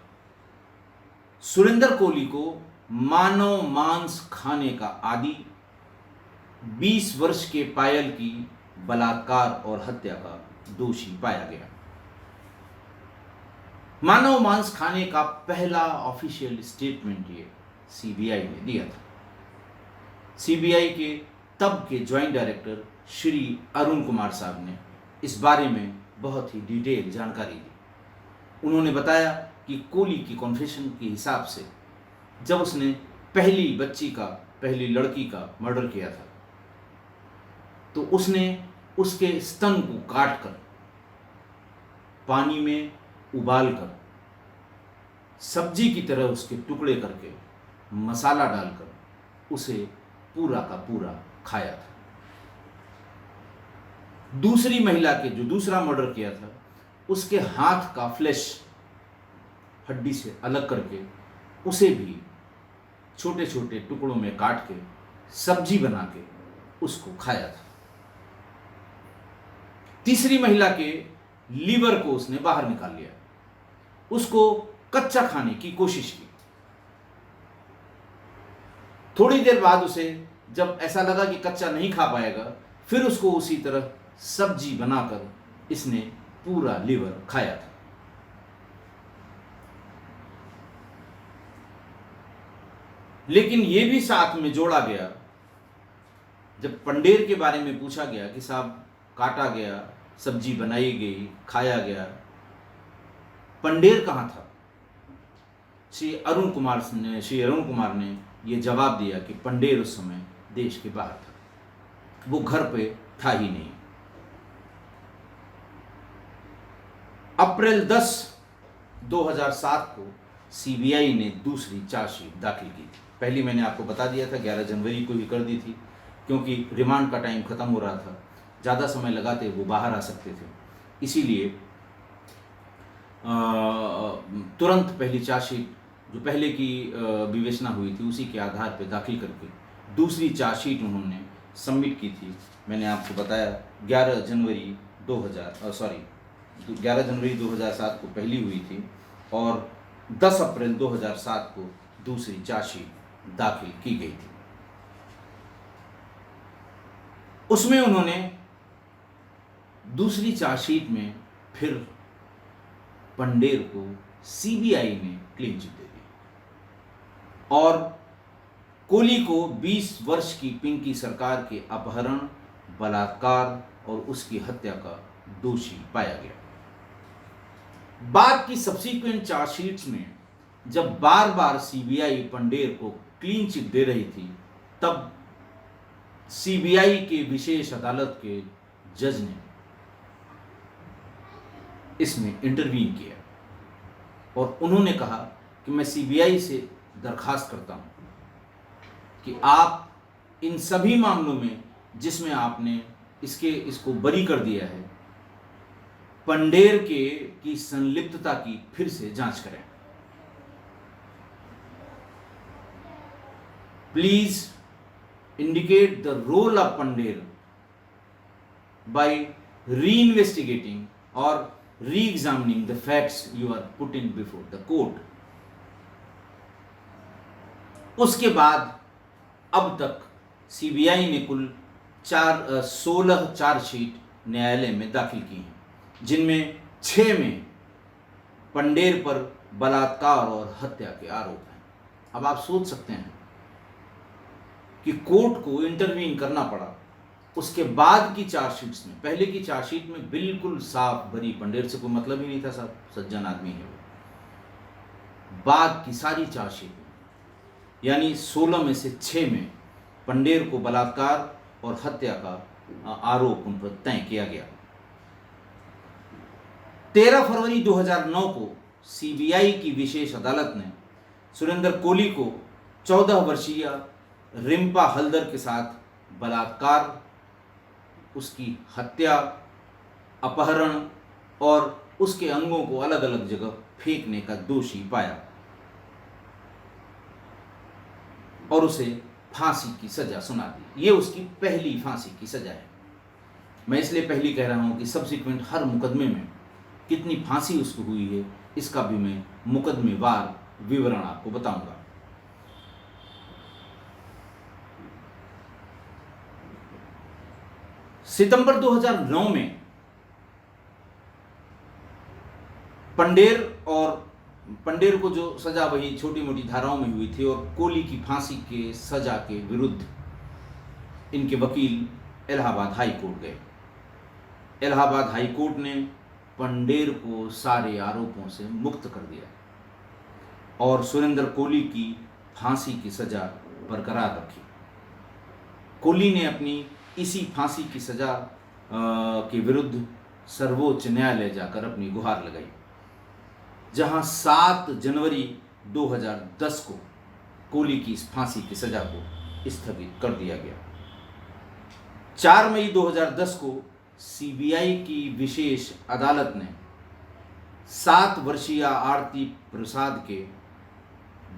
सुरेंद्र कोहली को मानव मांस खाने का आदी, 20 वर्ष के पायल की बलात्कार और हत्या का दोषी पाया गया। मानव मांस खाने का पहला ऑफिशियल स्टेटमेंट ये सीबीआई ने दिया था। सीबीआई के तब के ज्वाइंट डायरेक्टर श्री अरुण कुमार साहब ने इस बारे में बहुत ही डिटेल जानकारी दी। उन्होंने बताया कि कोहली की कॉन्फेशन के हिसाब से जब उसने पहली लड़की का मर्डर किया था, तो उसने उसके स्तन को काटकर पानी में उबालकर सब्जी की तरह उसके टुकड़े करके मसाला डालकर उसे पूरा का पूरा खाया था। दूसरी महिला के जो दूसरा मर्डर किया था, उसके हाथ का फ्लैश हड्डी से अलग करके उसे भी छोटे छोटे टुकड़ों में काट के सब्जी बना के उसको खाया था। तीसरी महिला के लीवर को उसने बाहर निकाल लिया, उसको कच्चा खाने की कोशिश की। थोड़ी देर बाद उसे जब ऐसा लगा कि कच्चा नहीं खा पाएगा, फिर उसको उसी तरह सब्जी बनाकर इसने पूरा लीवर खाया था। लेकिन यह भी साथ में जोड़ा गया, जब पंढेर के बारे में पूछा गया कि साहब काटा गया, सब्जी बनाई गई, खाया गया, पंढेर कहाँ था? श्री अरुण कुमार ने यह जवाब दिया कि पंढेर उस समय देश के बाहर था, वो घर पे था ही नहीं। अप्रैल 10, 2007 को सीबीआई ने दूसरी चार्जशीट दाखिल की थी। पहली मैंने आपको बता दिया था 11 जनवरी को ही कर दी थी, क्योंकि रिमांड का टाइम ख़त्म हो रहा था, ज़्यादा समय लगाते वो बाहर आ सकते थे, इसीलिए तुरंत पहली चार्जशीट जो पहले की विवेचना हुई थी उसी के आधार पर दाखिल करके दूसरी चार्जशीट उन्होंने सबमिट की थी। मैंने आपको बताया 11 जनवरी 2007 को पहली हुई थी और 10 अप्रैल 2007 को दूसरी चार्जशीट दाखिल की गई थी। उसमें उन्होंने दूसरी चार्जशीट में फिर पंढेर को सीबीआई ने क्लीन चिट दे दी और कोहली को 20 वर्ष की पिंकी सरकार के अपहरण, बलात्कार और उसकी हत्या का दोषी पाया गया। बाद की सब्सीक्वेंट चार्जशीट्स में जब बार बार सीबीआई पंढेर को क्लीन चिट दे रही थी, तब सीबीआई के विशेष अदालत के जज ने इसमें इंटरवीन किया और उन्होंने कहा कि मैं सीबीआई से दरखास्त करता हूं कि आप इन सभी मामलों में जिसमें आपने इसको बरी कर दिया है, पंढेर की संलिप्तता की फिर से जांच करें। Please indicate the role of Pandher by reinvestigating और re-examining the facts you are putting before the court। उसके बाद अब तक सीबीआई ने कुल 16 चार्जशीट न्यायालय में दाखिल की हैं, जिनमें 6 में पंढेर पर बलात्कार और हत्या के आरोप हैं। अब आप सोच सकते हैं कि कोर्ट को इंटरवीन करना पड़ा उसके बाद की चार्जशीट्स में, पहले की चार्जशीट में बिल्कुल साफ भरी, पंडेर से कोई मतलब ही नहीं था, साहब सज्जन आदमी है वो। बाद की सारी चार्जशीट में, यानी 16 में से 6 में पंडेर को बलात्कार और हत्या का आरोप उन पर तय किया गया। 13 फरवरी 2009 को सीबीआई की विशेष अदालत ने सुरेंद्र कोली को 14 वर्षीय रिम्पा हल्दर के साथ बलात्कार, उसकी हत्या, अपहरण और उसके अंगों को अलग अलग जगह फेंकने का दोषी पाया और उसे फांसी की सजा सुना दी। ये उसकी पहली फांसी की सजा है। मैं इसलिए पहली कह रहा हूं कि सब्सिक्वेंट हर मुकदमे में कितनी फांसी उसको हुई है, इसका भी मैं मुकदमेवार विवरण आपको बताऊंगा। सितंबर 2009 में पंडेर को जो सजा वही छोटी मोटी धाराओं में हुई थी और कोली की फांसी के सजा के विरुद्ध इनके वकील इलाहाबाद हाई कोर्ट गए। इलाहाबाद हाई कोर्ट ने पंडेर को सारे आरोपों से मुक्त कर दिया और सुरेंद्र कोली की फांसी की सजा बरकरार रखी। कोली ने अपनी इसी फांसी की सजा के विरुद्ध सर्वोच्च न्यायालय जाकर अपनी गुहार लगाई, जहां 7 जनवरी 2010 को कोली की इस फांसी की सजा को स्थगित कर दिया गया। 4 मई 2010 को सीबीआई की विशेष अदालत ने 7 वर्षीय आरती प्रसाद के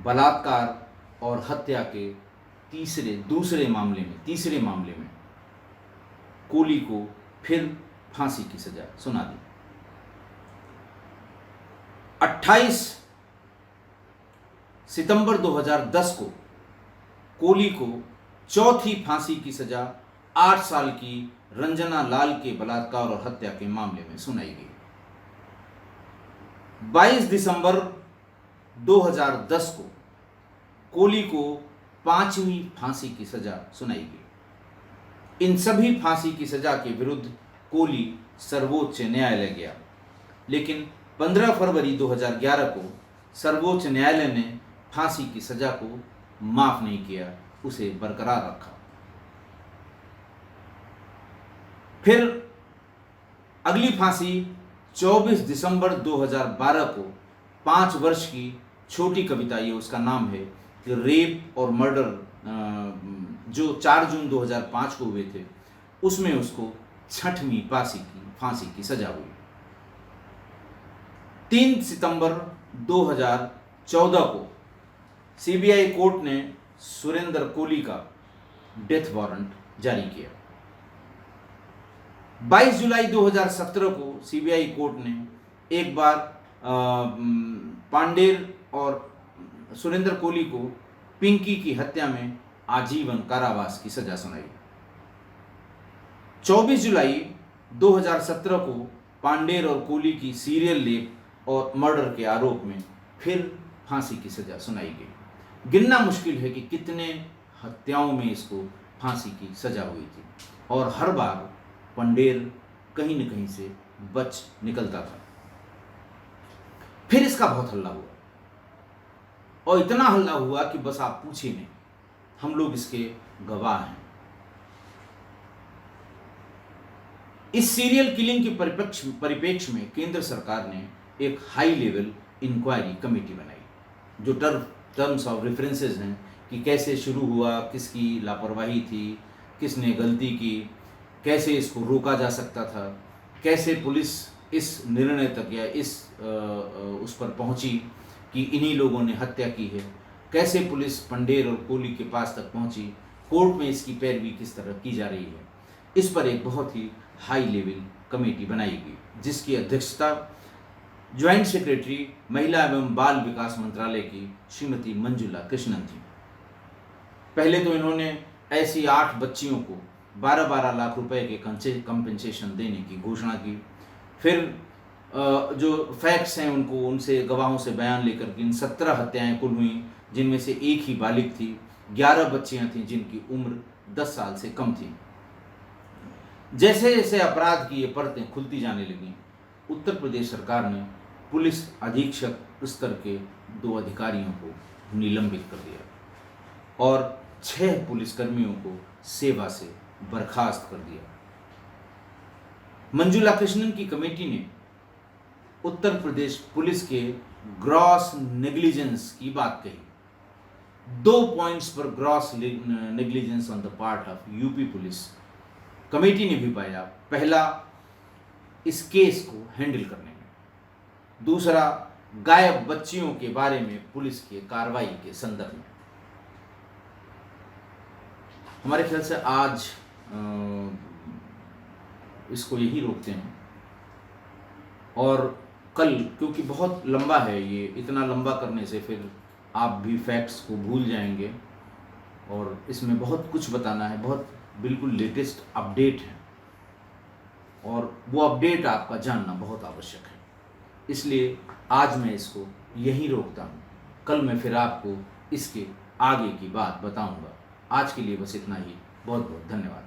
बलात्कार और हत्या के तीसरे मामले में कोली को फिर फांसी की सजा सुना दी। 28 सितंबर 2010 को कोली को चौथी फांसी की सजा 8 साल की रंजना लाल के बलात्कार और हत्या के मामले में सुनाई गई। 22 दिसंबर 2010 को कोली को 5वीं फांसी की सजा सुनाई गई। इन सभी फांसी की सजा के विरुद्ध कोली सर्वोच्च न्यायालय गया, लेकिन 15 फरवरी 2011 को सर्वोच्च न्यायालय ने फांसी की सजा को माफ नहीं किया, उसे बरकरार रखा। फिर अगली फांसी 24 दिसंबर 2012 को 5 वर्ष की छोटी कविता, ये उसका नाम है, कि रेप और मर्डर जो 4 जून 2005 को हुए थे, उसमें उसको 6वीं फांसी की सजा हुई। 3 सितंबर 2014 को सीबीआई कोर्ट ने सुरेंद्र कोली का डेथ वारंट जारी किया। 22 जुलाई 2017 को सीबीआई कोर्ट ने एक बार पंडेर और सुरेंद्र कोली को पिंकी की हत्या में आजीवन कारावास की सजा सुनाई। 24 जुलाई 2017 को पंडेर और कोली की सीरियल रेप और मर्डर के आरोप में फिर फांसी की सजा सुनाई गई। गिनना मुश्किल है कि कितने हत्याओं में इसको फांसी की सजा हुई थी और हर बार पंडेर कहीं न कहीं से बच निकलता था। फिर इसका बहुत हल्ला हुआ और इतना हल्ला हुआ कि बस आप पूछिए नहीं, हम लोग इसके गवाह हैं। इस सीरियल किलिंग के परिप्रेक्ष्य में केंद्र सरकार ने एक हाई लेवल इंक्वायरी कमेटी बनाई, जो टर्म्स ऑफ रेफरेंसेस हैं कि कैसे शुरू हुआ, किसकी लापरवाही थी, किसने गलती की, कैसे इसको रोका जा सकता था, कैसे पुलिस इस निर्णय तक या उस पर पहुंची कि इन्हीं लोगों ने हत्या की है, कैसे पुलिस पंडेर और कोली के पास तक पहुंची, कोर्ट में इसकी पैरवी किस तरह की जा रही है। इस पर एक बहुत ही हाई लेवल कमेटी बनाई गई, जिसकी अध्यक्षता ज्वाइंट सेक्रेटरी महिला एवं बाल विकास मंत्रालय की श्रीमती मंजुला कृष्णन थी। पहले तो इन्होंने ऐसी 8 बच्चियों को 12-12 लाख रुपए के कंपेंसेशन देने की घोषणा की। फिर जो फैक्ट्स हैं उनसे गवाहों से बयान लेकर के इन 17 हत्याएं कुल हुई, जिनमें से एक ही बालिग थी, 11 बच्चियां थीं जिनकी उम्र 10 साल से कम थी। जैसे जैसे अपराध की ये परतें खुलती जाने लगीं, उत्तर प्रदेश सरकार ने पुलिस अधीक्षक स्तर के 2 अधिकारियों को निलंबित कर दिया और 6 पुलिसकर्मियों को सेवा से बर्खास्त कर दिया। मंजुला कृष्णन की कमेटी ने उत्तर प्रदेश पुलिस के ग्रॉस नेग्लिजेंस की बात कही। 2 पॉइंट्स पर gross negligence on the part of UP police committee ने भी पाया। पहला, इस केस को हैंडल करने में, दूसरा, गायब बच्चियों के बारे में पुलिस के कार्रवाई के संदर्भ में। हमारे ख्याल से आज इसको यही रोकते हैं और कल, क्योंकि बहुत लंबा है ये, इतना लंबा करने से फिर आप भी फैक्ट्स को भूल जाएंगे और इसमें बहुत कुछ बताना है, बहुत बिल्कुल लेटेस्ट अपडेट है और वो अपडेट आपका जानना बहुत आवश्यक है। इसलिए आज मैं इसको यहीं रोकता हूँ। कल मैं फिर आपको इसके आगे की बात बताऊँगा। आज के लिए बस इतना ही। बहुत बहुत धन्यवाद।